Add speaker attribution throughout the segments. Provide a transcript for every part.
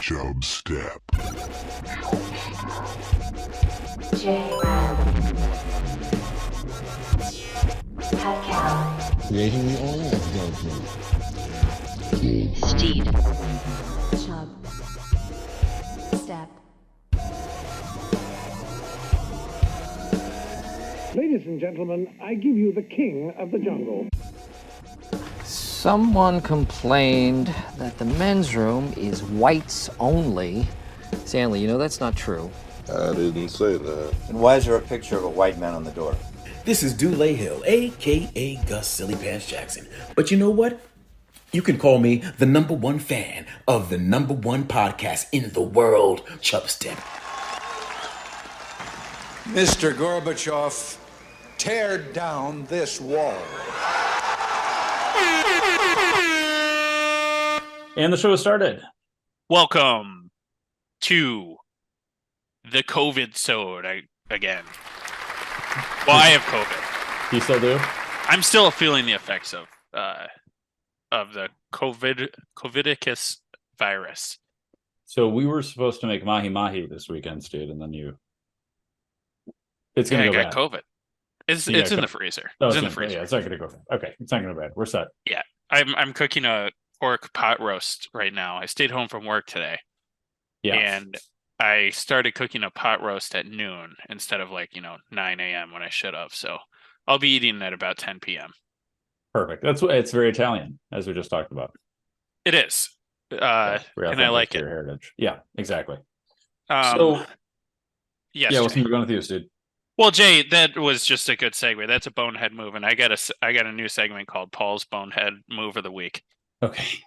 Speaker 1: Chubstep.
Speaker 2: Jrad. Peplum.
Speaker 3: Creating the oil of judgment.
Speaker 4: Steed.
Speaker 2: Chubstep.
Speaker 5: Ladies and gentlemen, I give you the king of the jungle.
Speaker 6: Someone complained that the men's room is whites only. Stanley, you know that's not true.
Speaker 7: I didn't say that.
Speaker 8: And why is there a picture of a white man on the door?
Speaker 9: This is Dulé Hill, a.k.a. Gus Silly Pants Jackson. But you know what? You can call me the number one fan of the number one podcast in the world, Chubstep.
Speaker 10: Mr. Gorbachev, tear down this wall.
Speaker 11: And the show has started.
Speaker 12: Welcome to the COVID-sode again. Well, I have COVID.
Speaker 11: You still do?
Speaker 12: I'm still feeling the effects of the COVIDicus virus.
Speaker 11: So we were supposed to make mahi-mahi this weekend, Steve, and then it's going to go
Speaker 12: I
Speaker 11: bad.
Speaker 12: got COVID. It's in the freezer.
Speaker 11: Oh,
Speaker 12: it's in the freezer.
Speaker 11: Yeah, it's not going to go bad. Okay, it's not going to bad. We're set.
Speaker 12: Yeah, I'm cooking a pork pot roast right now. I stayed home from work today.
Speaker 11: Yeah.
Speaker 12: And I started cooking a pot roast at noon instead of 9 a.m. when I should have. So I'll be eating at about 10 p.m.
Speaker 11: Perfect. It's very Italian, as we just talked about.
Speaker 12: It is. And I like it.
Speaker 11: Heritage. Yeah, exactly.
Speaker 12: Yes,
Speaker 11: what's going on with you, dude?
Speaker 12: Well, Jay, that was just a good segue. That's a bonehead move, and I got a new segment called Paul's Bonehead Move of the Week.
Speaker 11: Okay.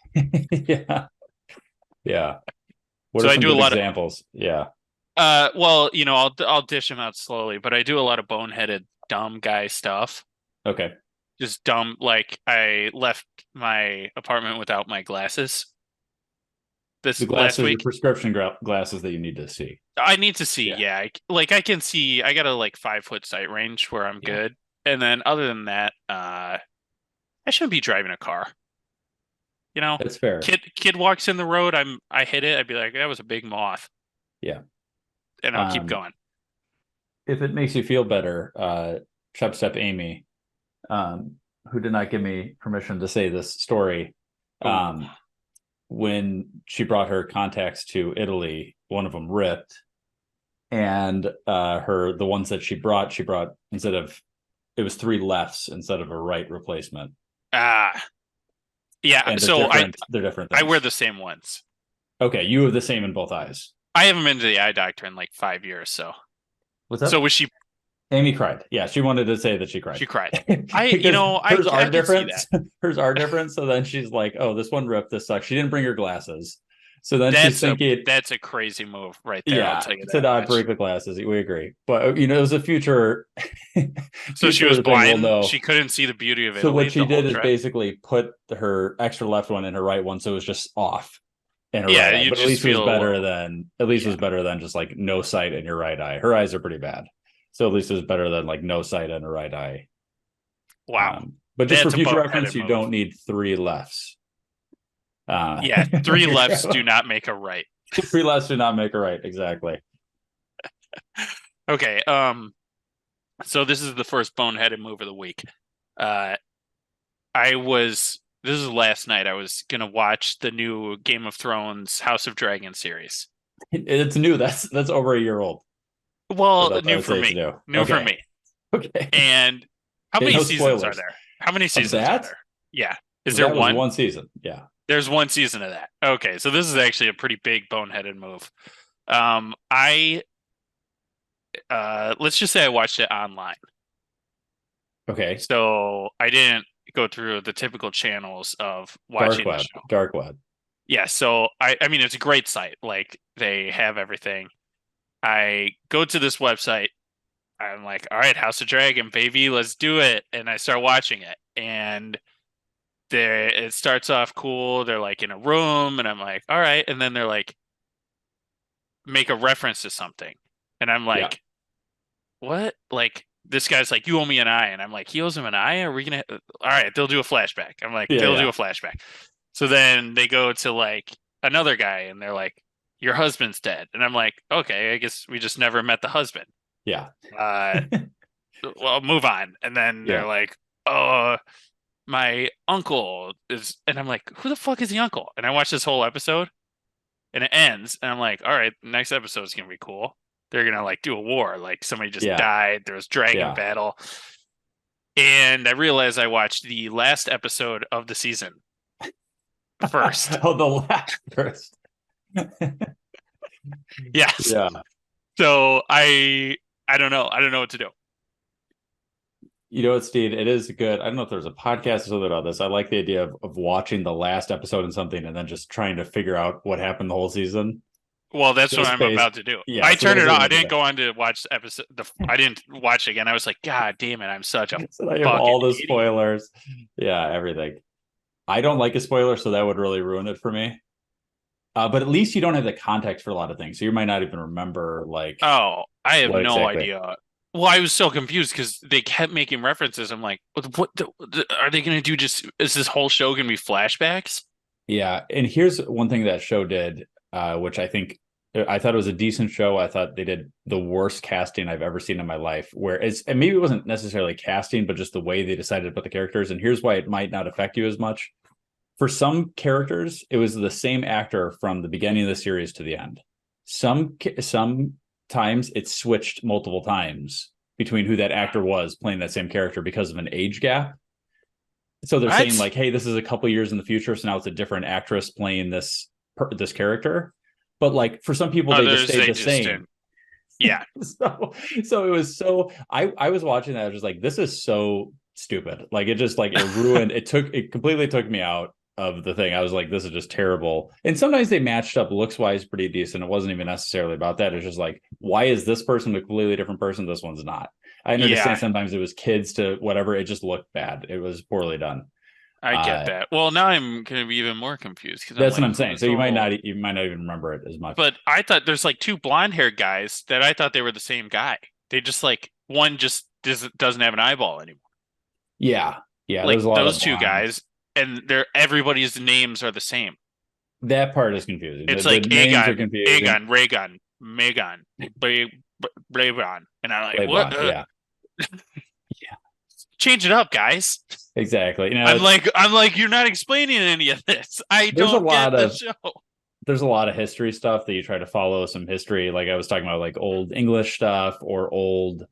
Speaker 11: Yeah. What
Speaker 12: so
Speaker 11: are
Speaker 12: I
Speaker 11: some
Speaker 12: do a lot
Speaker 11: examples? Yeah.
Speaker 12: Well, I'll dish them out slowly, but I do a lot of boneheaded dumb guy stuff.
Speaker 11: Okay.
Speaker 12: Just dumb, like I left my apartment without my glasses. Last week,
Speaker 11: the prescription glasses that you need to see.
Speaker 12: I need to see. Yeah, I can see. I got a 5-foot sight range where I'm good, and then other than that, I shouldn't be driving a car.
Speaker 11: That's fair.
Speaker 12: Kid walks in the road. I hit it. I'd be like, that was a big moth.
Speaker 11: Yeah,
Speaker 12: and I'll keep going.
Speaker 11: If it makes you feel better, Chubstep Amy, who did not give me permission to say this story, when she brought her contacts to Italy, one of them ripped, and the ones that she brought instead of, it was 3 lefts instead of a right replacement.
Speaker 12: Yeah,
Speaker 11: and
Speaker 12: so
Speaker 11: they're different things.
Speaker 12: I wear the same ones.
Speaker 11: Okay, you have the same in both eyes.
Speaker 12: I haven't been to the eye doctor in 5 years, so.
Speaker 11: What's that?
Speaker 12: So was she?
Speaker 11: Amy cried. Yeah, she wanted to say that she cried.
Speaker 12: She cried.
Speaker 11: Hers are different.
Speaker 12: See that.
Speaker 11: Hers are different. So then she's like, "Oh, this one ripped. This sucks." She didn't bring her glasses, so then she's thinking
Speaker 12: that's a crazy move right there.
Speaker 11: Yeah,
Speaker 12: I'll tell you
Speaker 11: to not bring the glasses. We agree, but it was a future.
Speaker 12: So she was blind. She couldn't see the beauty of it.
Speaker 11: So what she did is basically put her extra left one in her right one, so it was just off in her right eye. But at least it was better than just no sight in your right eye. Her eyes are pretty bad. So at least it was better than no sight in her right eye.
Speaker 12: Wow.
Speaker 11: But just for future reference, you don't need 3 lefts.
Speaker 12: 3 lefts do not make a right.
Speaker 11: 3 lefts do not make a right. Exactly.
Speaker 12: Okay. So this is the first boneheaded move of the week. This is last night. I was going to watch the new Game of Thrones House of Dragon series.
Speaker 11: It's new. That's over a year old.
Speaker 12: Well, new for me. For me.
Speaker 11: Okay.
Speaker 12: And how many seasons are there? How many seasons are there? Yeah. Is there one?
Speaker 11: One season. Yeah.
Speaker 12: There's one season of that. Okay. So this is actually a pretty big boneheaded move. Let's just say I watched it online.
Speaker 11: Okay.
Speaker 12: So I didn't go through the typical channels of watching the show.
Speaker 11: Dark web.
Speaker 12: Yeah. So I mean, it's a great site. They have everything. I go to this website. I'm like, all right, House of Dragon, baby, let's do it. And I start watching it. And it starts off cool. They're in a room. And I'm like, all right. And then they're make a reference to something. And I'm like, what? This guy's like, you owe me an eye. And I'm like, he owes him an eye? Are we going to? All right, they'll do a flashback. I'm like, they'll do a flashback. So then they go to another guy, and they're like, your husband's dead. And I'm like, okay, I guess we just never met the husband.
Speaker 11: Yeah.
Speaker 12: Well, move on. And then they're like, oh, my uncle is, and I'm like, who the fuck is the uncle? And I watched this whole episode, and it ends, and I'm like, all right, next episode is gonna be cool. They're gonna like do a war, like somebody just died. There was dragon battle, and I realized I watched the last episode of the season first.
Speaker 11: The last first.
Speaker 12: Yes.
Speaker 11: Yeah.
Speaker 12: So I don't know. I don't know what to do.
Speaker 11: You know what, Steve? It is good. I don't know if there's a podcast or something about this. I like the idea of watching the last episode and something and then just trying to figure out what happened the whole season.
Speaker 12: Well, that's what I'm about to do.
Speaker 11: Yeah,
Speaker 12: I turned it on. I didn't go on to watch the episode. I didn't watch it again. I was like, God damn it, I'm such a
Speaker 11: so I have all the spoilers. Yeah, everything. I don't like a spoiler, so that would really ruin it for me. But at least you don't have the context for a lot of things, so you might not even remember. Like,
Speaker 12: oh, I have no idea. Well, I was so confused because they kept making references. I'm like, what are they going to do? Just is this whole show going to be flashbacks?
Speaker 11: Yeah, and here's one thing that show did, which I thought it was a decent show. I thought they did the worst casting I've ever seen in my life. And maybe it wasn't necessarily casting, but just the way they decided to put the characters. And here's why it might not affect you as much. For some characters, it was the same actor from the beginning of the series to the end. Sometimes it switched multiple times between who that actor was playing that same character because of an age gap. So they're saying like, hey, this is a couple years in the future, so now it's a different actress playing this character. But like for some people, they just stayed the same.
Speaker 12: Yeah.
Speaker 11: so it was so I was watching that. I was just like, this is so stupid. Like it just like it ruined. It completely took me out of the thing. I was like, this is just terrible. And sometimes they matched up looks wise pretty decent. It wasn't even necessarily about that. It's just like, why is this person a completely different person? This one's not. I understand sometimes it was kids to whatever. It just looked bad. It was poorly done.
Speaker 12: I get that. Well, now I'm going to be even more confused.
Speaker 11: That's what I'm saying. So you might not even remember it as much.
Speaker 12: But I thought there's like two blonde haired guys that I thought they were the same guy. They just like one just doesn't have an eyeball anymore.
Speaker 11: Yeah. Yeah.
Speaker 12: Like those two guys. And everybody's names are the same.
Speaker 11: That part is confusing.
Speaker 12: It's like Aegon, Rhaegon, Megan, Braegon, and I'm like, what?
Speaker 11: Yeah.
Speaker 12: Change it up, guys.
Speaker 11: Exactly. You know,
Speaker 12: I'm like, you're not explaining any of this. I don't get the show.
Speaker 11: There's a lot of history stuff that you try to follow some history. Like I was talking about, like old English stuff or old.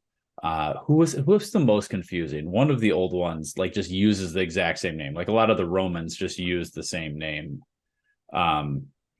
Speaker 11: Who was the most confusing? One of the old ones, like just uses the exact same name. Like a lot of the Romans just use the same name,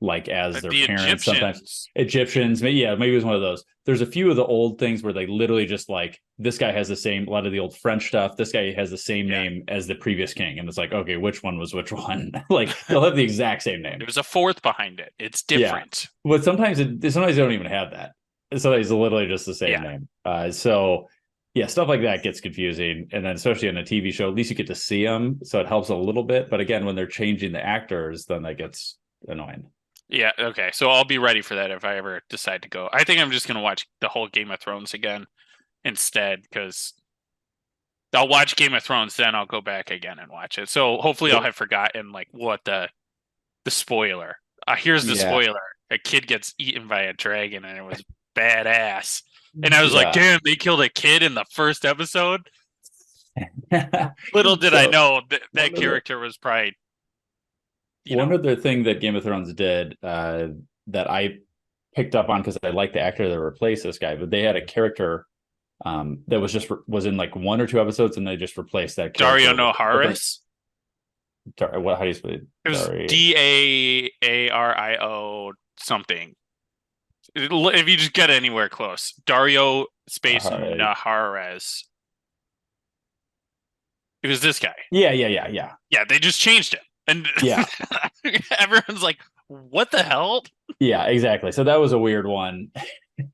Speaker 11: like as their parents. Sometimes Egyptians, maybe it was one of those. There's a few of the old things where they literally just like this guy has the same. A lot of the old French stuff. This guy has the same name as the previous king, and it's like, okay, which one was which one? Like they'll have the exact same name.
Speaker 12: There's a fourth behind it. It's different.
Speaker 11: Yeah. But sometimes they don't even have that. Sometimes it's literally just the same name. So yeah, stuff like that gets confusing. And then especially on a TV show, at least you get to see them. So it helps a little bit. But again, when they're changing the actors, then that gets annoying.
Speaker 12: Yeah. Okay. So I'll be ready for that if I ever decide to go. I think I'm just going to watch the whole Game of Thrones again instead, because I'll watch Game of Thrones, then I'll go back again and watch it. So hopefully I'll have forgotten like what the spoiler. Here's the spoiler. A kid gets eaten by a dragon and it was badass. And I was like, damn, they killed a kid in the first episode. Little did I know that character was probably
Speaker 11: one other thing that Game of Thrones did that I picked up on because I like the actor that replaced this guy, but they had a character that was in like one or two episodes, and they just replaced that character.
Speaker 12: Dario Naharis.
Speaker 11: How do you spell it?
Speaker 12: It was Daario something. If you just get anywhere close, Dario space Naharis. It was this guy.
Speaker 11: Yeah.
Speaker 12: Yeah, they just changed it, and everyone's like, "What the hell?"
Speaker 11: Yeah, exactly. So that was a weird one.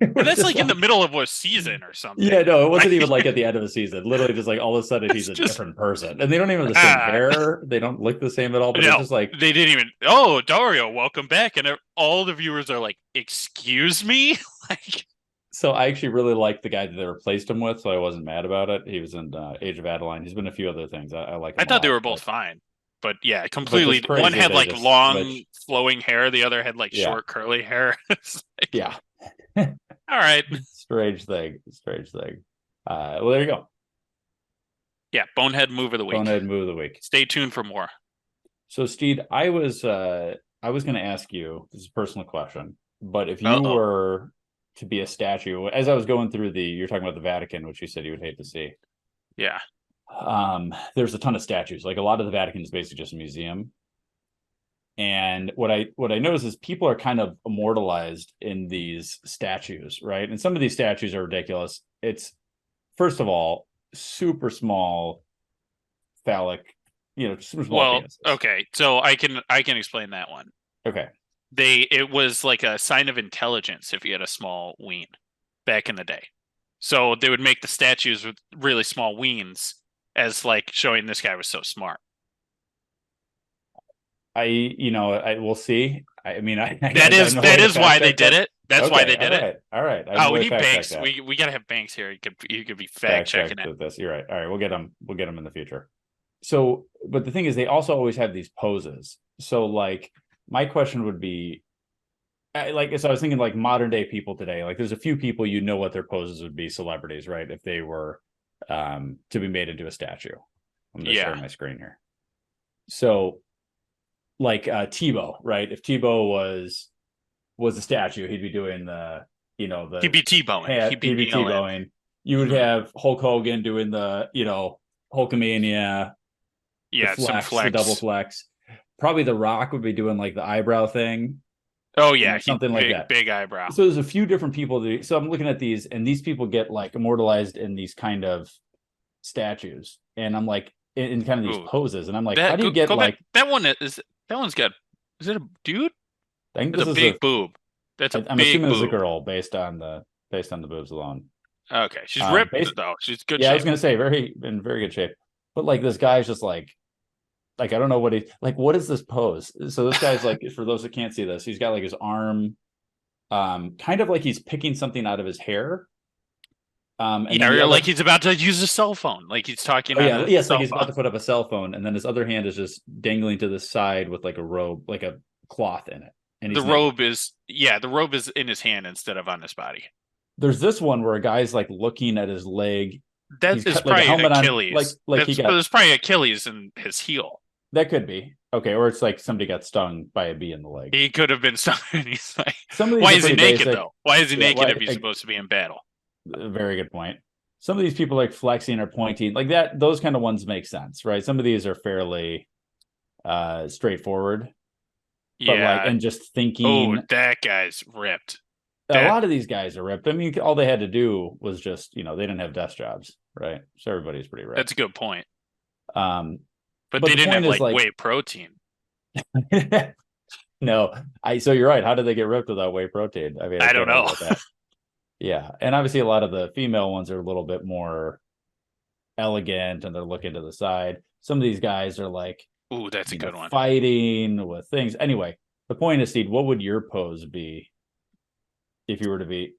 Speaker 12: But that's like in the middle of a season or something.
Speaker 11: Yeah, no, it wasn't even like at the end of the season. Literally, just like all of a sudden he's a different person, and they don't even have the same hair. They don't look the same at all. But it's just like
Speaker 12: they didn't even. Oh, Dario, welcome back, and all the viewers are like, "Excuse me." Like,
Speaker 11: so I actually really liked the guy that they replaced him with, so I wasn't mad about it. He was in Age of Adeline. He's been in a few other things. I like him.
Speaker 12: I thought they were both fine. But yeah, completely. One had like long flowing hair, the other had like short curly hair.
Speaker 11: Yeah.
Speaker 12: All right.
Speaker 11: Strange thing. Well, there you go.
Speaker 12: Yeah, bonehead move of the week.
Speaker 11: Bonehead move of the week.
Speaker 12: Stay tuned for more.
Speaker 11: So, Steed, I was going to ask you, this is a personal question, but if you were to be a statue, as I was going through you're talking about the Vatican, which you said you would hate to see.
Speaker 12: Yeah.
Speaker 11: There's a ton of statues. Like a lot of the Vatican is basically just a museum. And what I notice is people are kind of immortalized in these statues, right? And some of these statues are ridiculous. It's, first of all, super small phallic, super small penises.
Speaker 12: Okay, so I can explain that one.
Speaker 11: Okay.
Speaker 12: It was like a sign of intelligence if you had a small ween back in the day. So they would make the statues with really small weens as like showing this guy was so smart.
Speaker 11: I will see. I mean,
Speaker 12: that is why they did it. That's why they did it.
Speaker 11: All right.
Speaker 12: We need Banks. We gotta have Banks here. You could be fact checking it.
Speaker 11: This. You're right. All right, we'll get them in the future. So, but the thing is, they also always have these poses. So, like, my question would be, so I was thinking, like, modern day people today. Like, there's a few people what their poses would be, celebrities, right? If they were to be made into a statue. I'm going to share my screen here. So, like Tebow, right? If Tebow was a statue, he'd be doing he'd be Tebowing. He'd be Tebowing. You would have Hulk Hogan doing the Hulkamania.
Speaker 12: Yeah,
Speaker 11: the double flex. Probably The Rock would be doing like the eyebrow thing.
Speaker 12: Oh yeah,
Speaker 11: something like that.
Speaker 12: Big eyebrow.
Speaker 11: So there's a few different people. So I'm looking at these, and these people get like immortalized in these kind of statues, and I'm like in kind of these poses, and I'm like, how do you get like
Speaker 12: that one? That one's good. Is it a dude?
Speaker 11: I think
Speaker 12: it's a big boob. That's a
Speaker 11: I'm
Speaker 12: big
Speaker 11: assuming
Speaker 12: boob.
Speaker 11: It's a girl based on the boobs alone.
Speaker 12: Okay, she's ripped though. She's good.
Speaker 11: Yeah,
Speaker 12: shape.
Speaker 11: I was gonna say in very good shape. But like this guy's just like I don't know what what is this pose? So this guy's like, for those that can't see this, he's got like his arm, kind of like he's picking something out of his hair.
Speaker 12: Like he's about to use a cell phone, like he's talking.
Speaker 11: Like he's about to put up a cell phone, and then his other hand is just dangling to the side with like a robe, like a cloth in it. And
Speaker 12: the robe is in his hand instead of on his body.
Speaker 11: There's this one where a guy's like looking at his leg.
Speaker 12: That is probably Achilles. There's probably Achilles in his heel.
Speaker 11: That could be. Okay, or it's like somebody got stung by a bee in the leg.
Speaker 12: He could have been stung. He's like, why is he naked though? Why is he naked if he's supposed to be in battle?
Speaker 11: Very good point. Some of these people like flexing or pointing like that. Those kind of ones make sense, right? Some of these are fairly straightforward.
Speaker 12: Yeah,
Speaker 11: and just thinking.
Speaker 12: Oh, that guy's ripped.
Speaker 11: A lot of these guys are ripped. I mean, all they had to do was just, they didn't have desk jobs, right? So everybody's pretty ripped.
Speaker 12: That's a good point. But they didn't have like whey protein.
Speaker 11: No, so you're right. How did they get ripped without whey protein? I mean,
Speaker 12: I don't know.
Speaker 11: Yeah, and obviously a lot of the female ones are a little bit more elegant, and they're looking to the side. Some of these guys are like,
Speaker 12: ooh, that's a good one.
Speaker 11: Fighting with things. Anyway, the point is, Steve, what would your pose be if you were to be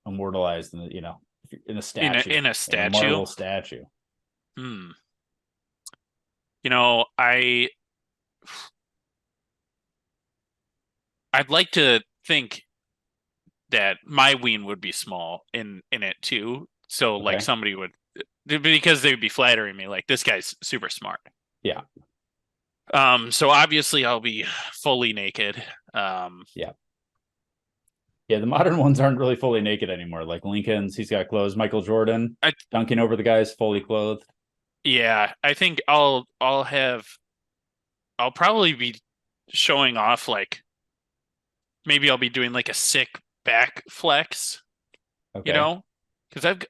Speaker 11: immortalized in in a statue?
Speaker 12: In a statue?
Speaker 11: In a marble statue.
Speaker 12: I'd like to think that my ween would be small in it too. So like somebody would, because they would be flattering me, like, this guy's super smart.
Speaker 11: Yeah.
Speaker 12: So obviously I'll be fully naked.
Speaker 11: Yeah, the modern ones aren't really fully naked anymore. Like Lincoln's, he's got clothes. Michael Jordan dunking over the guys fully clothed.
Speaker 12: Yeah, I think I'll probably be showing off, like, maybe I'll be doing like a sick back flex. Okay. Because I've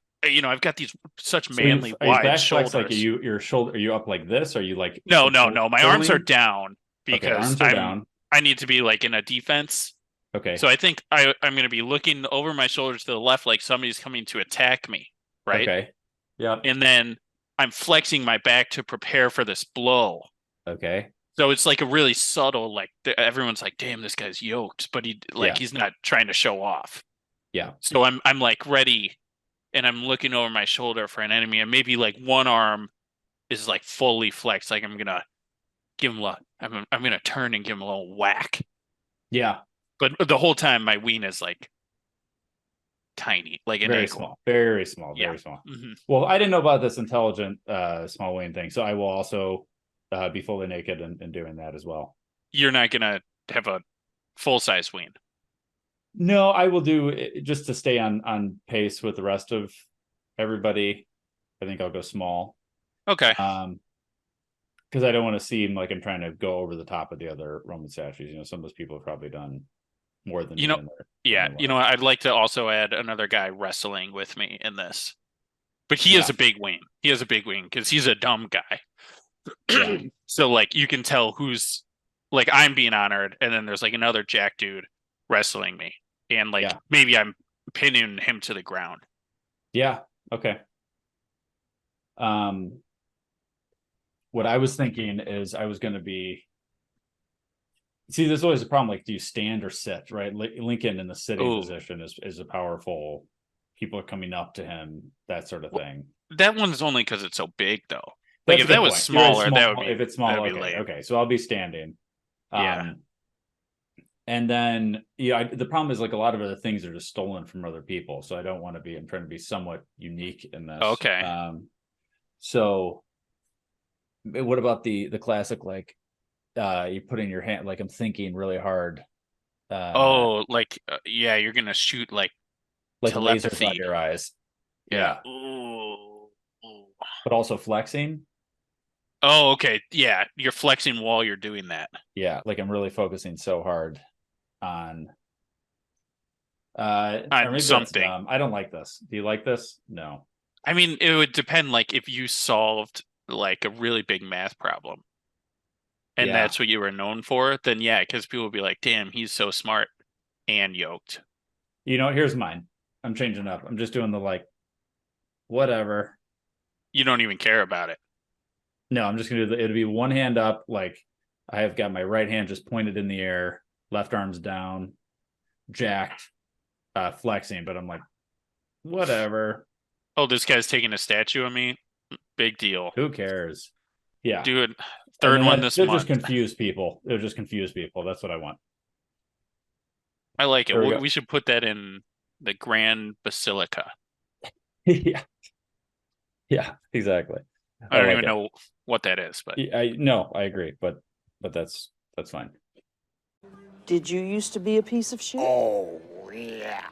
Speaker 12: got these such manly wide shoulders.
Speaker 11: Like your shoulder, are you up like this? Are you like
Speaker 12: no? My arms are down because I need to be like in a defense.
Speaker 11: Okay.
Speaker 12: So I think I'm going to be looking over my shoulders to the left, like somebody's coming to attack me, right?
Speaker 11: Okay. Yeah.
Speaker 12: And then I'm flexing my back to prepare for this blow.
Speaker 11: Okay.
Speaker 12: So it's like a really subtle, like, everyone's like, damn, this guy's yoked, but he's not trying to show off.
Speaker 11: Yeah.
Speaker 12: So I'm like ready, and I'm looking over my shoulder for an enemy, and maybe like one arm is like fully flexed, like I'm gonna give him a, I'm gonna turn and give him a little whack.
Speaker 11: Yeah.
Speaker 12: But the whole time my ween is like tiny, like an
Speaker 11: very
Speaker 12: ankle.
Speaker 11: small, very small, very small. Mm-hmm. Well, I didn't know about this intelligent small ween thing, so I will also be fully naked and doing that as well.
Speaker 12: You're not gonna have a full size ween.
Speaker 11: No, I will do it just to stay on pace with the rest of everybody. I think I'll go small.
Speaker 12: Okay.
Speaker 11: Because I don't want to seem like I'm trying to go over the top of the other Roman statues. You know, some of those people have probably done more than
Speaker 12: you know. You know, I'd like to also add another guy wrestling with me in this, but he is a big wing. He has a big wing because he's a dumb guy. Yeah. So like you can tell who's like I'm being honored, and then there's like another jack dude wrestling me, and like maybe I'm pinning him to the ground.
Speaker 11: Yeah. Okay. What I was thinking is I was going to be. See, there's always a problem. Like, do you stand or sit? Right, Lincoln in the sitting position is a powerful. People are coming up to him, that sort of thing.
Speaker 12: That one's only because it's so big, though. Like if that was smaller, that would be.
Speaker 11: If it's small, okay. So I'll be standing. And then the problem is like a lot of other things are just stolen from other people. So I don't want to be. I'm trying to be somewhat unique in this.
Speaker 12: Okay.
Speaker 11: So what about the classic like you put in your hand, like I'm thinking really hard.
Speaker 12: You're gonna shoot like
Speaker 11: lasers out your eyes.
Speaker 12: Yeah.
Speaker 11: But also flexing.
Speaker 12: Oh, okay. Yeah, you're flexing while you're doing that.
Speaker 11: Yeah, like I'm really focusing so hard on
Speaker 12: something.
Speaker 11: I don't like this. Do you like this? No.
Speaker 12: I mean, it would depend. Like if you solved like a really big math problem, and that's what you were known for, then because people would be like, "Damn, he's so smart and yoked."
Speaker 11: You know, here's mine. I'm changing up. I'm just doing the like, whatever.
Speaker 12: You don't even care about it.
Speaker 11: No, I'm just gonna do it'll be one hand up, like I have got my right hand just pointed in the air, left arm's down, jacked, flexing, but I'm like, whatever.
Speaker 12: Oh, this guy's taking a statue of me? Big deal.
Speaker 11: Who cares? Yeah.
Speaker 12: Do it. Third one this month.
Speaker 11: They'll just confuse people. That's what I want.
Speaker 12: I like it. We should put that in the Grand Basilica.
Speaker 11: Yeah. Yeah, exactly.
Speaker 12: I don't even know what that is, but
Speaker 11: I agree, but that's fine.
Speaker 1: Did you used to be a piece of shit?
Speaker 3: Oh, yeah.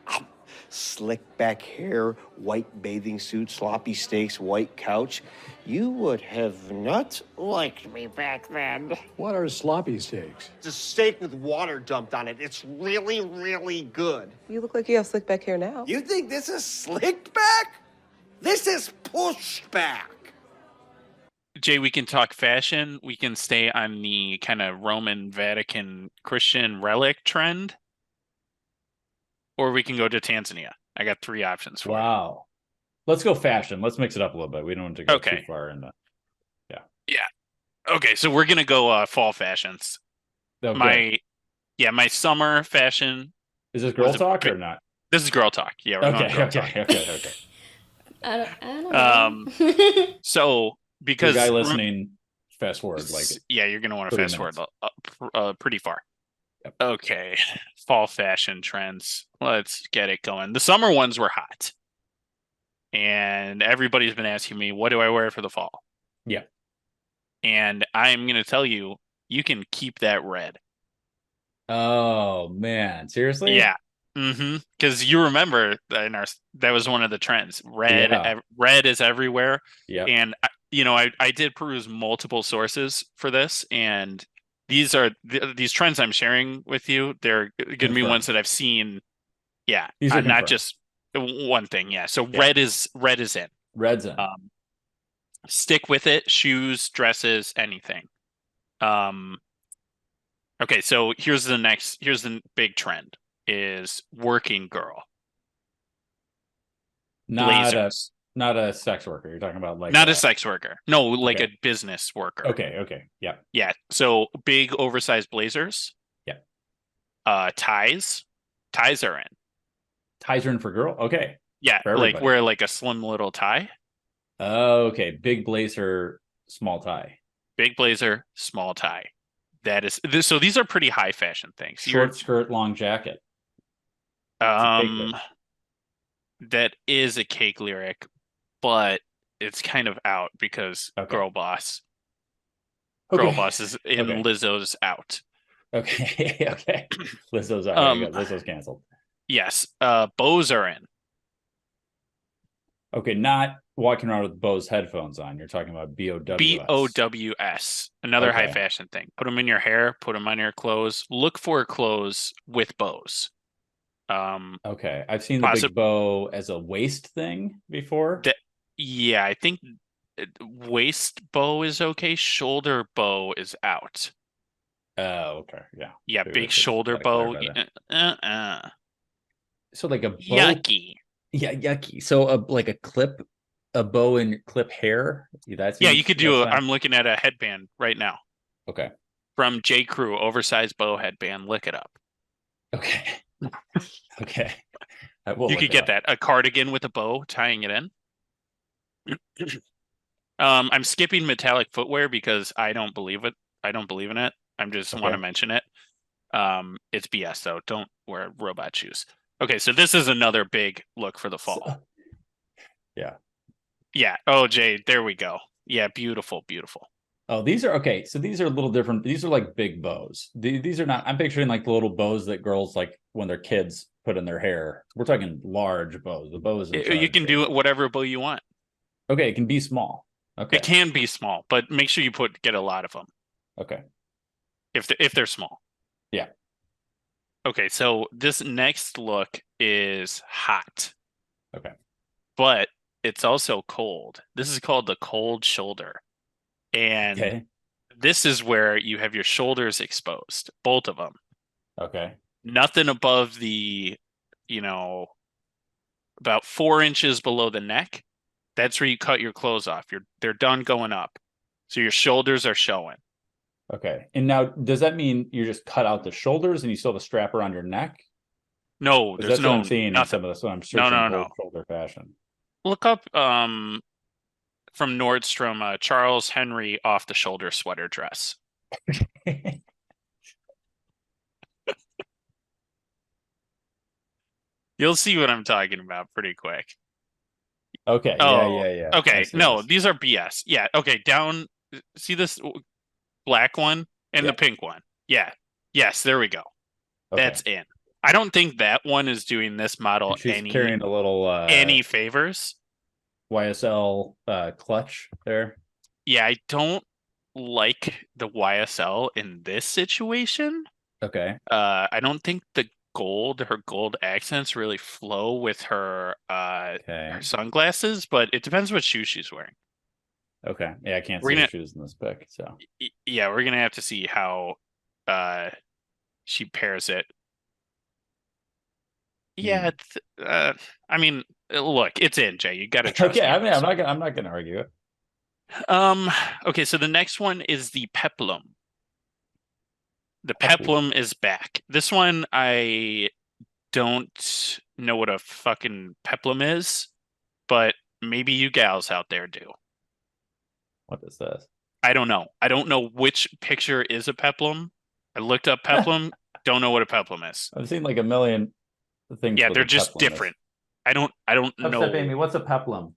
Speaker 3: Slick back hair, white bathing suit, sloppy steaks, white couch. You would have not liked me back then.
Speaker 5: What are sloppy steaks?
Speaker 3: It's a steak with water dumped on it. It's really, really good.
Speaker 1: You look like you have slick back hair now.
Speaker 3: You think this is slicked back? This is pushed back.
Speaker 12: Jay, we can talk fashion. We can stay on the kind of Roman Vatican Christian relic trend. Or we can go to Tanzania. I got 3 options for you.
Speaker 11: Wow. Let's go fashion. Let's mix it up a little bit. We don't want to go too far in the...
Speaker 12: Yeah. Okay, so we're going to go fall fashions.
Speaker 11: Okay.
Speaker 12: My summer fashion...
Speaker 11: Is this girl talk or not?
Speaker 12: This is girl talk. Yeah, we're going girl talk.
Speaker 2: Okay. I don't know.
Speaker 12: So... Because
Speaker 11: the guy listening, fast forward
Speaker 12: you're gonna want to fast forward pretty far. Yep. Okay, fall fashion trends. Let's get it going. The summer ones were hot, and everybody's been asking me, "What do I wear for the fall?"
Speaker 11: Yeah, and
Speaker 12: I'm gonna tell you, you can keep that red.
Speaker 11: Oh man, seriously?
Speaker 12: Yeah. Because you remember that was one of the trends. Red is everywhere.
Speaker 11: Yeah,
Speaker 12: and I did peruse multiple sources for this, and these trends I'm sharing with you. They're going to be ones that I've seen. Yeah, not just one thing. Yeah, so red is in.
Speaker 11: Red's in.
Speaker 12: Stick with it. Shoes, dresses, anything. Okay, so here's the big trend is working girl. Blazers.
Speaker 11: Not a sex worker. You're talking about like
Speaker 12: not a sex worker. No, like a business worker.
Speaker 11: Okay. Yeah.
Speaker 12: Yeah. So big oversized blazers.
Speaker 11: Yeah.
Speaker 12: Ties. Ties are in.
Speaker 11: Ties are in for girl? Okay.
Speaker 12: Yeah. Like wear like a slim little tie.
Speaker 11: Okay. Big blazer, small tie.
Speaker 12: big blazer, small tie. That is this. So these are pretty high fashion things.
Speaker 11: Short skirt, long jacket.
Speaker 12: That is a cake lyric, but it's kind of out because Girl Boss.
Speaker 11: Okay.
Speaker 12: Girl Boss is in Lizzo's out.
Speaker 11: Okay. Okay. Lizzo's out. Lizzo's canceled.
Speaker 12: Yes. Bows are in.
Speaker 11: Okay, not walking around with Bose headphones on. You're talking about BOWS.
Speaker 12: BOWS. Another high fashion thing. Put them in your hair, put them on your clothes. Look for clothes with bows.
Speaker 11: Okay. I've seen the big bow as a waist thing before.
Speaker 12: Yeah, I think waist bow is okay. Shoulder bow is out.
Speaker 11: Oh, okay. Yeah.
Speaker 12: Yeah, big shoulder bow.
Speaker 11: So like a bow.
Speaker 12: Yucky.
Speaker 11: Yeah, yucky. So like a bow and clip hair.
Speaker 12: You could do. I'm looking at a headband right now.
Speaker 11: Okay.
Speaker 12: From J. Crew, oversized bow headband. Look it up.
Speaker 11: Okay. Okay.
Speaker 12: You could get that. A cardigan with a bow, tying it in. I'm skipping metallic footwear because I don't believe it. I don't believe in it. I just want to mention it. It's BS though. Don't wear robot shoes. Okay, so this is another big look for the fall.
Speaker 11: Yeah.
Speaker 12: Yeah. Oh, Jay, there we go. Yeah, beautiful, beautiful.
Speaker 11: Oh, these are okay. So these are a little different. These are like big bows. These are not. I'm picturing like the little bows that girls like when they're kids put in their hair. We're talking large bows. The bows.
Speaker 12: You can do whatever bow you want.
Speaker 11: Okay, it can be small. Okay,
Speaker 12: it can be small, but make sure you get a lot of them.
Speaker 11: Okay.
Speaker 12: If they're small.
Speaker 11: Yeah.
Speaker 12: Okay, so this next look is hot.
Speaker 11: Okay.
Speaker 12: But it's also cold. This is called the cold shoulder. And this is where you have your shoulders exposed, both of them.
Speaker 11: Okay.
Speaker 12: Nothing above the, about 4 inches below the neck. That's where you cut your clothes off. They're done going up. So your shoulders are showing.
Speaker 11: Okay. And now, does that mean you just cut out the shoulders and you still have a strap around your neck?
Speaker 12: No, there's
Speaker 11: what I'm seeing in some of this. When I'm searching
Speaker 12: no.
Speaker 11: shoulder fashion.
Speaker 12: Look up from Nordstrom, Charles Henry off the shoulder sweater dress. You'll see what I'm talking about pretty quick.
Speaker 11: Okay. Yeah.
Speaker 12: Okay. No, these are BS. Yeah. Okay. Down. See this black one and the pink one. Yeah. Yes. There we go. Okay. That's in. I don't think that one is doing this model
Speaker 11: carrying a little
Speaker 12: any favors.
Speaker 11: YSL clutch there.
Speaker 12: Yeah, I don't like the YSL in this situation.
Speaker 11: Okay.
Speaker 12: I don't think her gold accents really flow with her sunglasses, but it depends what shoes she's wearing.
Speaker 11: Okay. Yeah, I can't see the shoes in this pic. So
Speaker 12: yeah, we're gonna have to see how she pairs it. Yeah, I mean, look, it's in, Jay. You got to trust me.
Speaker 11: I mean, I'm not gonna argue it.
Speaker 12: Okay, so the next one is the Peplum. The Peplum is back. This one, I don't know what a fucking Peplum is, but maybe you gals out there do.
Speaker 11: What is this?
Speaker 12: I don't know. I don't know which picture is a Peplum. I looked up Peplum. Don't know what a Peplum is.
Speaker 11: I've seen like a million things.
Speaker 12: Yeah, they're just different. I don't know.
Speaker 11: Amy, what's a Peplum?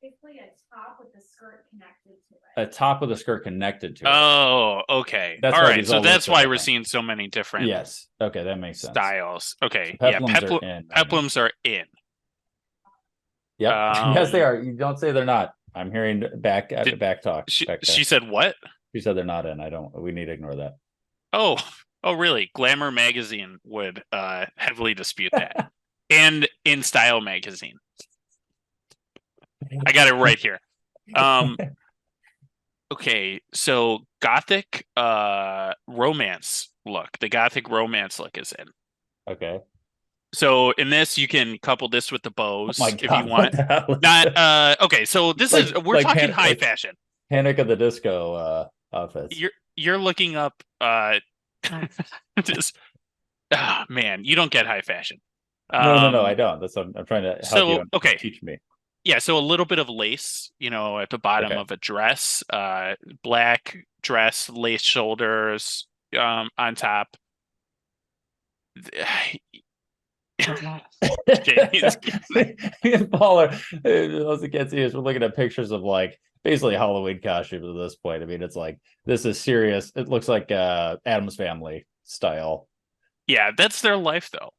Speaker 2: Basically a top with the skirt connected to it.
Speaker 11: A top with a skirt connected to it.
Speaker 12: Oh, okay. All right. So that's why we're seeing so many different.
Speaker 11: Yes. Okay, that makes sense.
Speaker 12: Styles. Okay.
Speaker 11: So
Speaker 12: Peplums are in.
Speaker 11: Yeah. Yes, they are. You don't say they're not. I'm hearing back talk.
Speaker 12: She said what?
Speaker 11: She said they're not in. We need to ignore that.
Speaker 12: Oh, really? Glamour magazine would heavily dispute that. And In Style magazine. I got it right here. Okay, so gothic romance look. The gothic romance look is in.
Speaker 11: Okay.
Speaker 12: So in this, you can couple this with the bows if you want.
Speaker 11: Not
Speaker 12: okay. So this is we're talking high fashion.
Speaker 11: Panic of the Disco outfits.
Speaker 12: You're looking up. Just man, you don't get high fashion.
Speaker 11: No, I don't. That's what I'm trying to help you.
Speaker 12: Okay,
Speaker 11: teach me.
Speaker 12: Yeah, so a little bit of lace, at the bottom of a dress, black dress, lace shoulders, on top.
Speaker 6: Paul, those that can't see us, we're looking at pictures of like basically Halloween costumes at this point. I mean, it's like this is serious. It looks like Addams Family style.
Speaker 12: Yeah, that's their life, though.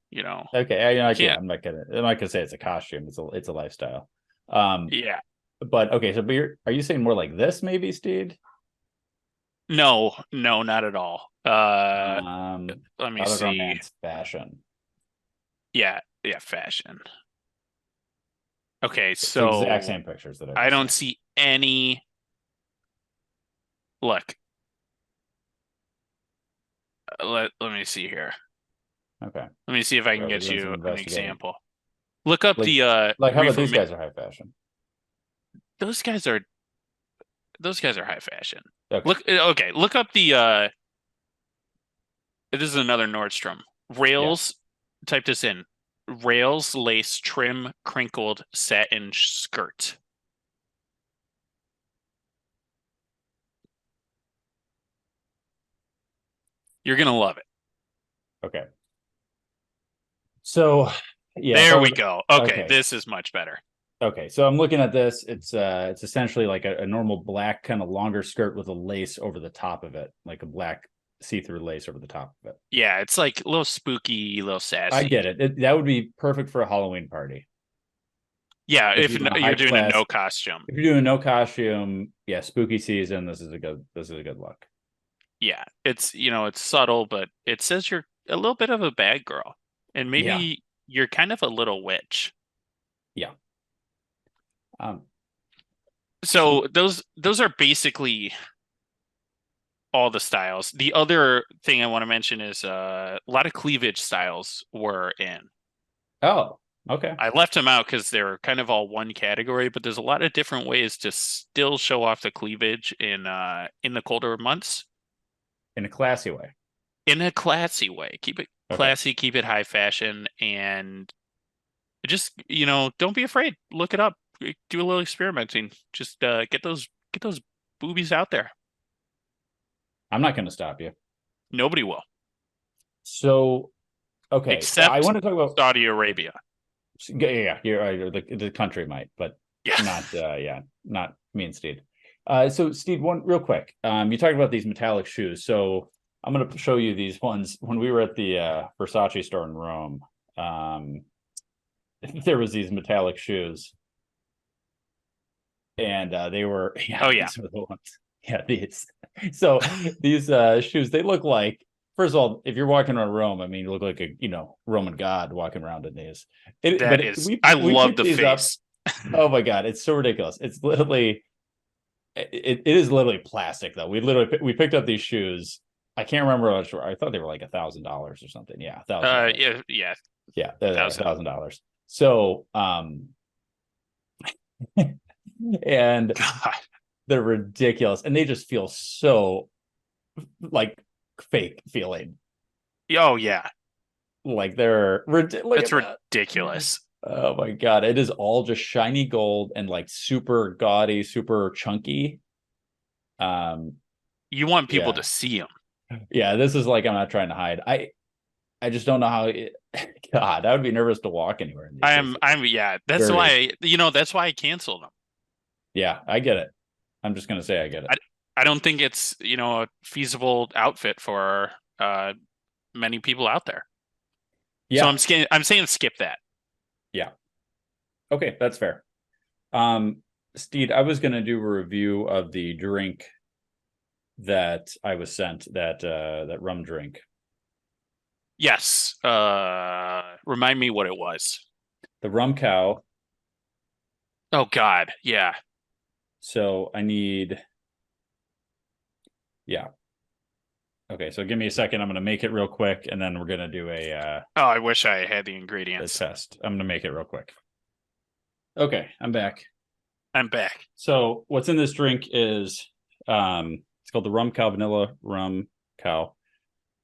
Speaker 6: Okay, I'm not gonna say it's a costume. It's a lifestyle.
Speaker 12: Yeah,
Speaker 6: but okay. So, are you saying more like this, maybe, Steed?
Speaker 12: No, not at all. Let me see.
Speaker 6: Romance, fashion.
Speaker 12: Yeah, fashion. Okay, so
Speaker 6: it's the exact same pictures that
Speaker 12: I don't see any. Look, let me see here.
Speaker 6: Okay.
Speaker 12: Let me see if I can get you an example. Look up the
Speaker 6: how about these guys are high fashion?
Speaker 12: Those guys are high fashion.
Speaker 6: Okay.
Speaker 12: Look up the this is another Nordstrom. Rails, type this in. Rails lace trim crinkled satin skirt. You're going to love it.
Speaker 6: Okay. So,
Speaker 12: there we go. Okay, this is much better.
Speaker 6: Okay, so I'm looking at this. It's essentially like a normal black kind of longer skirt with a lace over the top of it, like a black see-through lace over the top of it.
Speaker 12: Yeah, it's like a little spooky, a little sassy.
Speaker 6: I get it. That would be perfect for a Halloween party.
Speaker 12: Yeah, if you're doing a no costume.
Speaker 6: If you're doing no costume, spooky season. This is a good look.
Speaker 12: Yeah, it's it's subtle, but it says you're a little bit of a bad girl, and maybe you're kind of a little witch.
Speaker 6: Yeah.
Speaker 12: So those are basically all the styles. The other thing I want to mention is a lot of cleavage styles were in.
Speaker 6: Oh, okay.
Speaker 12: I left them out because they're kind of all one category, but there's a lot of different ways to still show off the cleavage in the colder months.
Speaker 6: In a classy way.
Speaker 12: In a classy way. Keep it classy, keep it high fashion, and just, don't be afraid. Look it up. Do a little experimenting. Just get those boobies out there.
Speaker 6: I'm not going to stop you.
Speaker 12: Nobody will.
Speaker 6: So, okay.
Speaker 12: Except
Speaker 6: I want to talk about
Speaker 12: Saudi Arabia.
Speaker 6: Yeah, you're right. The country might, but not me and Steed. So Steve, one real quick. You talked about these metallic shoes. So I'm going to show you these ones. When we were at the Versace store in Rome, there was these metallic shoes, and they were these are the ones. Yeah, these. So these shoes, they look like. First of all, if you're walking around Rome, I mean, you look like a Roman god walking around in these.
Speaker 12: I love the face.
Speaker 6: Oh my god, it's so ridiculous. It's literally. It is literally plastic though. We picked up these shoes. I can't remember how much. I thought they were like $1,000 or something. Yeah, $1,000. Yeah, $1,000. So, and
Speaker 12: God.
Speaker 6: They're ridiculous, and they just feel so like fake feeling.
Speaker 12: Oh yeah,
Speaker 6: like they're
Speaker 12: it's ridiculous.
Speaker 6: Oh my god, it is all just shiny gold and like super gaudy, super chunky.
Speaker 12: You want people to see them.
Speaker 6: Yeah, this is like I'm not trying to hide. I just don't know how. God, I would be nervous to walk anywhere.
Speaker 12: That's why that's why I canceled them.
Speaker 6: Yeah, I get it. I'm just gonna say I get it.
Speaker 12: I don't think it's a feasible outfit for many people out there. Yeah, so I'm saying skip that.
Speaker 6: Yeah. Okay, that's fair. Steed, I was gonna do a review of the drink that I was sent, that rum drink.
Speaker 12: Yes. Remind me what it was.
Speaker 6: The rum cow.
Speaker 12: Oh God, yeah.
Speaker 6: So I need. Yeah. Okay, so give me a second. I'm going to make it real quick, and then we're going to do a...
Speaker 12: I wish I had the ingredients.
Speaker 6: A test. I'm going to make it real quick. Okay, I'm back. So what's in this drink is... it's called the Rum Cow Vanilla Rum Cow.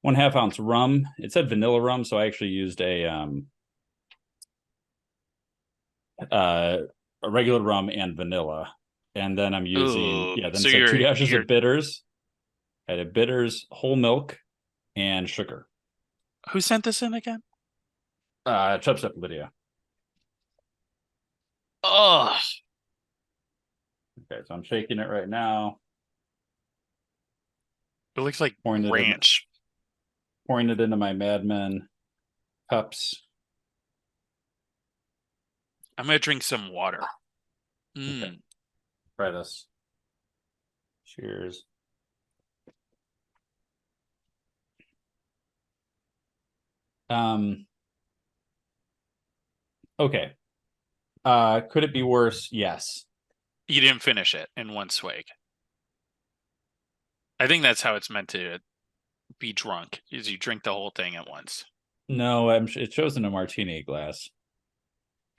Speaker 6: 1/2 ounce rum. It said vanilla rum, so I actually used a
Speaker 11: a regular rum and vanilla, and then I'm using then
Speaker 12: so
Speaker 11: it's like 2 dashes of bitters. I had bitters, whole milk, and sugar.
Speaker 12: Who sent this in again?
Speaker 11: Chubstep Lydia.
Speaker 12: Oh.
Speaker 11: Okay, so I'm shaking it right now.
Speaker 12: It looks like ranch.
Speaker 11: Pouring it into my Mad Men cups.
Speaker 12: I'm gonna drink some water.
Speaker 11: Okay. Try this. Cheers. Okay. Could it be worse? Yes.
Speaker 12: You didn't finish it in one swig. I think that's how it's meant to be drunk, is you drink the whole thing at once.
Speaker 11: No, it shows in a martini glass.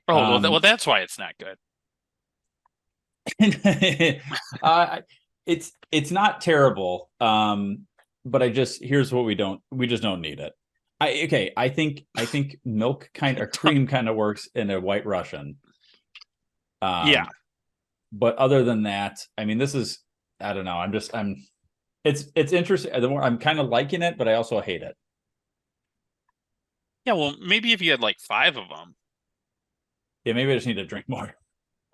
Speaker 12: Oh, well, that's why it's not good.
Speaker 11: It's not terrible. But here's what we just don't need it. I think milk cream kind of works in a White Russian.
Speaker 12: Yeah.
Speaker 11: But other than that, I mean, this is, I don't know. It's interesting. I'm kind of liking it, but I also hate it.
Speaker 12: Yeah, well, maybe if you had like 5 of them.
Speaker 11: Yeah, maybe I just need to drink more.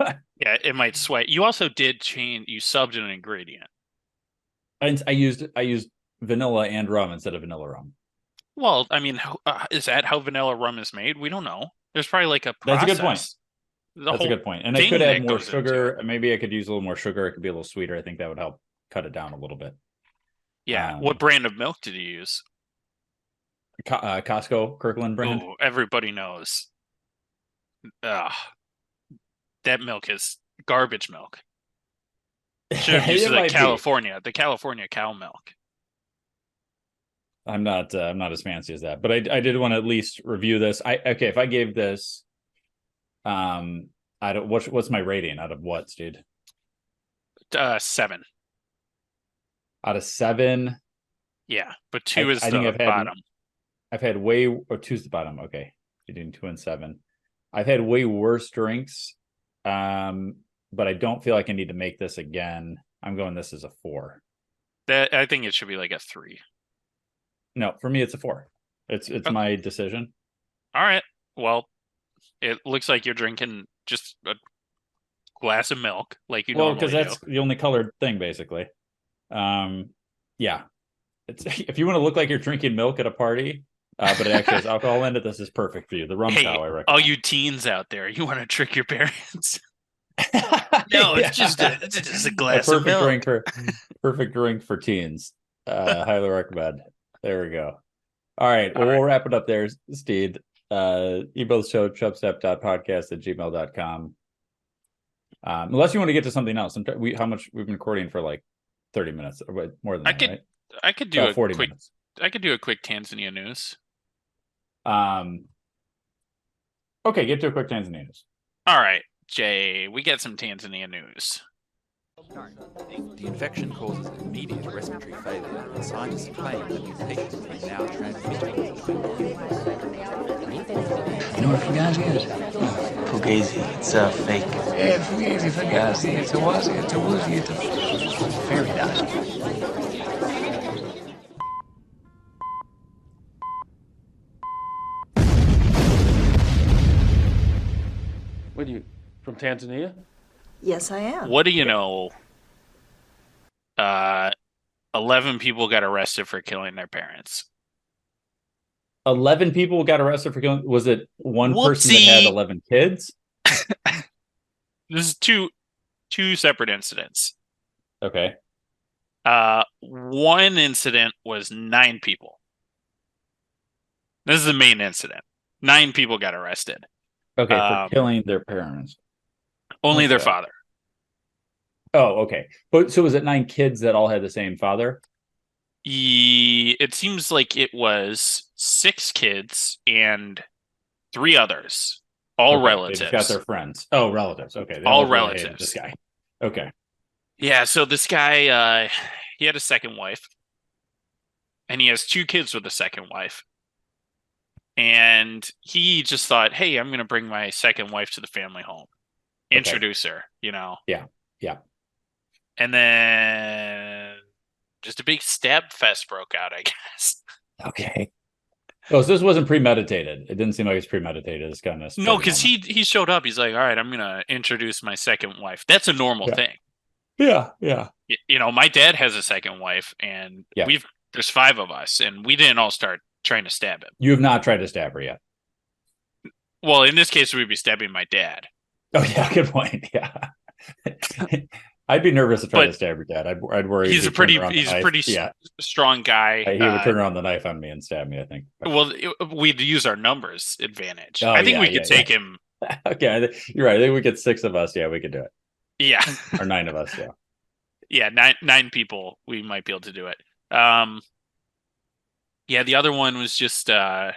Speaker 12: Yeah, it might sway. You also did you subbed an ingredient.
Speaker 11: And I used vanilla and rum instead of vanilla rum.
Speaker 12: Well, I mean, is that how vanilla rum is made? We don't know. There's probably like a process.
Speaker 11: That's a good point. That's a good point. And I could add more sugar. Maybe I could use a little more sugar. It could be a little sweeter. I think that would help cut it down a little bit.
Speaker 12: Yeah. What brand of milk did you use?
Speaker 11: Costco Kirkland brand.
Speaker 12: Oh, everybody knows. That milk is garbage milk. Should have used the California cow milk.
Speaker 11: I'm not as fancy as that, but I did want to at least review this. If I gave this, what's my rating out of what, Steed?
Speaker 12: 7.
Speaker 11: Out of 7.
Speaker 12: Yeah, but 2 is the bottom.
Speaker 11: I've had 2's the bottom. Okay, you're doing 2 and 7. I've had way worse drinks, but I don't feel like I need to make this again. I'm going this as a 4.
Speaker 12: I think it should be like a 3.
Speaker 11: No, for me it's a 4. It's my decision.
Speaker 12: All right. Well, it looks like you're drinking just a glass of milk, like you normally do.
Speaker 11: Well, because that's the only colored thing, basically. Yeah. If you want to look like you're drinking milk at a party, but it actually has alcohol in it, this is perfect for you. The rum cow, I recommend.
Speaker 12: All you teens out there, you want to trick your parents? No, it's just a glass of milk.
Speaker 11: Perfect drink for teens. Highly recommend. There we go. All right. Well, we'll wrap it up there, Steed. Email the show, chubstep.podcast@gmail.com. Unless you want to get to something else. How much we've been recording for like 30 minutes or more than that, right?
Speaker 12: I could do
Speaker 11: 40 minutes.
Speaker 12: I could do a quick Tanzania news.
Speaker 11: Okay, get to a quick Tanzania news.
Speaker 12: All right, Jay, we get some Tanzania news.
Speaker 4: The infection causes immediate respiratory failure, and scientists claim that mutations may now transmit.
Speaker 13: You know what Fugazi is? Fugazi, it's a fake. Yeah, Fugazi, it's a wazi, it's a woozy, it's a fairy dust.
Speaker 14: What are you, from Tanzania?
Speaker 1: Yes, I am.
Speaker 12: What do you know? 11 people got arrested for killing their parents.
Speaker 11: 11 people got arrested for killing. Was it one person that had 11 kids?
Speaker 12: This is two separate incidents.
Speaker 11: Okay.
Speaker 12: One incident was 9 people. This is the main incident. 9 people got arrested.
Speaker 11: Okay, for killing their parents.
Speaker 12: Only their father.
Speaker 11: Oh, okay. But so was it 9 kids that all had the same father?
Speaker 12: It seems like it was 6 kids and 3 others, all relatives.
Speaker 11: They just got their friends. Oh, relatives. Okay,
Speaker 12: all relatives.
Speaker 11: This guy. Okay.
Speaker 12: Yeah. So this guy, he had a second wife, and he has 2 kids with a second wife. And he just thought, "Hey, I'm going to bring my second wife to the family home." introduce her,
Speaker 6: Yeah.
Speaker 12: And then just a big stab fest broke out, I guess.
Speaker 6: Okay. Oh, so this wasn't premeditated. It didn't seem like it's premeditated. It's kind of
Speaker 12: no, because he showed up. He's like, all right, I'm gonna introduce my second wife. That's a normal thing.
Speaker 6: Yeah.
Speaker 12: My dad has a second wife, and there's 5 of us, and we didn't all start trying to stab him.
Speaker 6: You have not tried to stab her yet.
Speaker 12: Well, in this case, we'd be stabbing my dad.
Speaker 6: Oh yeah, good point. Yeah. I'd be nervous to try to stab your dad. I'd worry.
Speaker 12: He's a pretty strong guy.
Speaker 6: He would turn around the knife on me and stab me, I think.
Speaker 12: Well, we'd use our numbers advantage. I think we could take him.
Speaker 6: Okay, you're right. I think we get 6 of us. Yeah, we could do it.
Speaker 12: Yeah.
Speaker 6: Or 9 of us. Yeah.
Speaker 12: Yeah, nine people. We might be able to do it. Yeah, the other one was just. I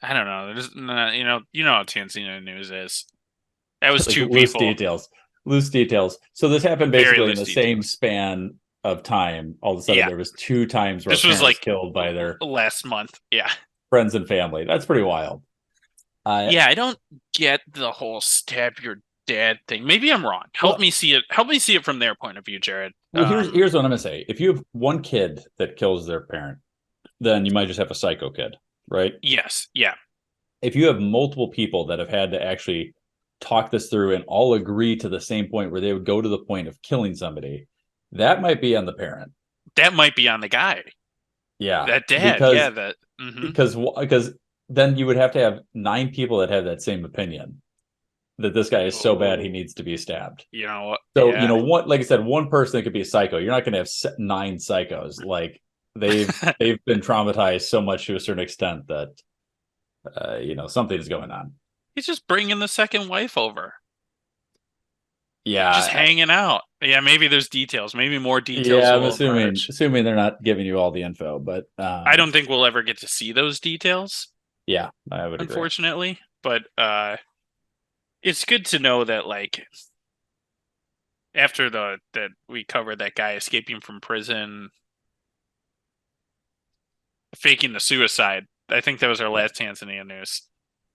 Speaker 12: don't know. There's, you know how Tanzania news is. That was 2 people.
Speaker 6: Loose details. So this happened basically in the same span of time. All of a sudden, there was 2 times where parents was killed by their
Speaker 12: last month. Yeah,
Speaker 6: friends and family. That's pretty wild.
Speaker 12: I don't get the whole stab your dad thing. Maybe I'm wrong. Help me see it. Help me see it from their point of view, Jared.
Speaker 6: Well, here's what I'm gonna say. If you have one kid that kills their parent, then you might just have a psycho kid, right?
Speaker 12: Yes. Yeah.
Speaker 6: If you have multiple people that have had to actually talk this through and all agree to the same point where they would go to the point of killing somebody, that might be on the parent.
Speaker 12: That might be on the guy.
Speaker 6: Yeah.
Speaker 12: That dad.
Speaker 6: Because then you would have to have 9 people that have that same opinion that this guy is so bad he needs to be stabbed. So what? Like I said, one person could be a psycho. You're not going to have 9 psychos. Like they've been traumatized so much to a certain extent that something's going on.
Speaker 12: He's just bringing the second wife over.
Speaker 6: Yeah,
Speaker 12: just hanging out. Yeah, maybe there's details. Maybe more details.
Speaker 6: Yeah, I'm assuming they're not giving you all the info, but
Speaker 12: I don't think we'll ever get to see those details.
Speaker 6: Yeah, I would
Speaker 12: unfortunately, agree. But it's good to know that after that we covered that guy escaping from prison, faking the suicide. I think that was our last Tanzania news.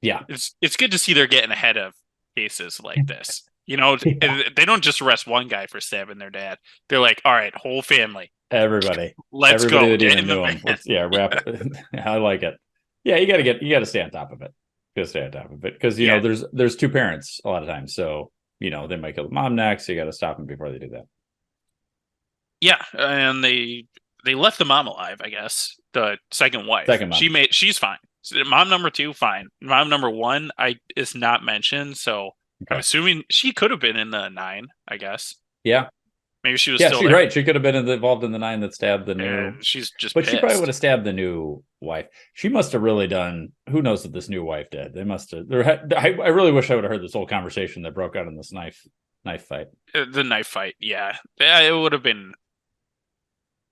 Speaker 6: Yeah,
Speaker 12: it's good to see they're getting ahead of cases like this. They don't just arrest one guy for stabbing their dad. They're like, all right, whole family,
Speaker 6: everybody,
Speaker 12: let's
Speaker 6: go.
Speaker 12: That get in the van.
Speaker 6: Wrap it. I like it. Yeah, you got to stay on top of it. Because there's 2 parents a lot of times, so they might kill the mom next. So you got to stop them before they do that.
Speaker 12: Yeah, and they left the mom alive. I guess the second wife. She's fine. Mom number 2, fine. Mom number 1, is not mentioned, so I'm assuming she could have been in the 9. I guess.
Speaker 6: Yeah.
Speaker 12: Maybe she was still there.
Speaker 6: Right. She could have been involved in the 9 that stabbed the new.
Speaker 12: She's just.
Speaker 6: But
Speaker 12: pissed.
Speaker 6: She probably would have stabbed the new wife. She must have really done. Who knows what this new wife did? They must have. I really wish I would have heard this whole conversation that broke out in this knife fight.
Speaker 12: The knife fight. Yeah. It would have been.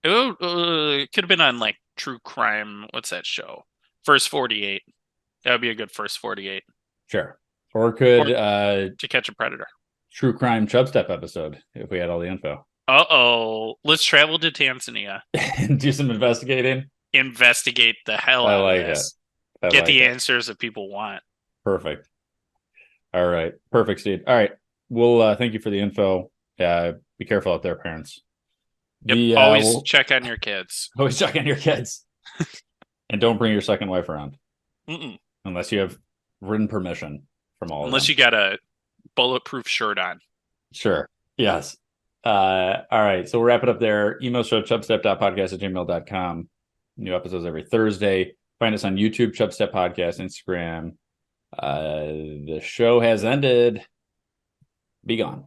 Speaker 12: It could have been on true crime. What's that show? First 48. That would be a good first 48.
Speaker 6: Sure. Or could
Speaker 12: To Catch a Predator.
Speaker 6: True crime Chubstep episode if we had all the info.
Speaker 12: Let's travel to Tanzania
Speaker 6: and do some investigating.
Speaker 12: Investigate the hell out of this. Get the answers that people want.
Speaker 6: Perfect. All right. Perfect, Steve. All right. Well, thank you for the info. Be careful out there, parents.
Speaker 12: Yep. Always check on your kids.
Speaker 6: Always check on your kids. And don't bring your second wife around.
Speaker 12: Mm-mm.
Speaker 6: Unless you have written permission from all of them.
Speaker 12: Unless you got a bulletproof shirt on.
Speaker 6: Sure. Yes. All right. So we'll wrap it up there. Email show chubstep.podcast@gmail.com. New episodes every Thursday. Find us on YouTube, Chubstep Podcast, Instagram. The show has ended. Be gone.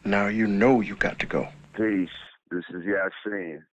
Speaker 7: Now you know you got to go.
Speaker 15: Peace. This is Yasin.